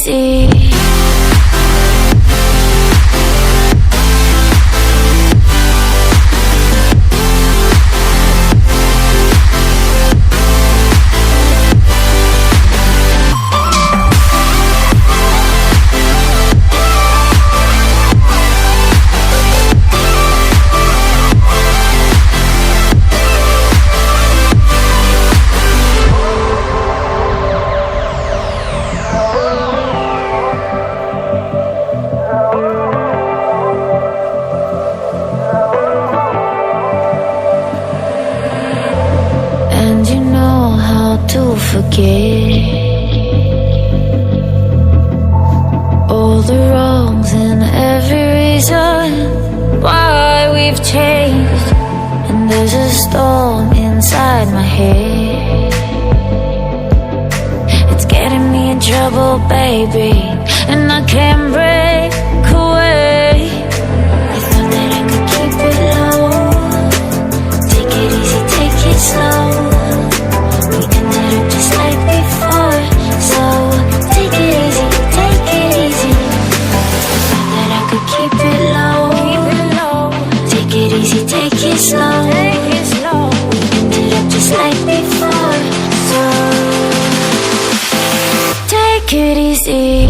easy. To forget all the wrongs and every reason why we've changed. And there's a storm inside my head, it's getting me in trouble, baby, and I can't break away. I thought that I could keep it low, take it easy, take it slow. Just like before, so take it easy, take it easy. Thought that I could keep it low, take it easy, take it slow. We ended up just like before, so take it easy.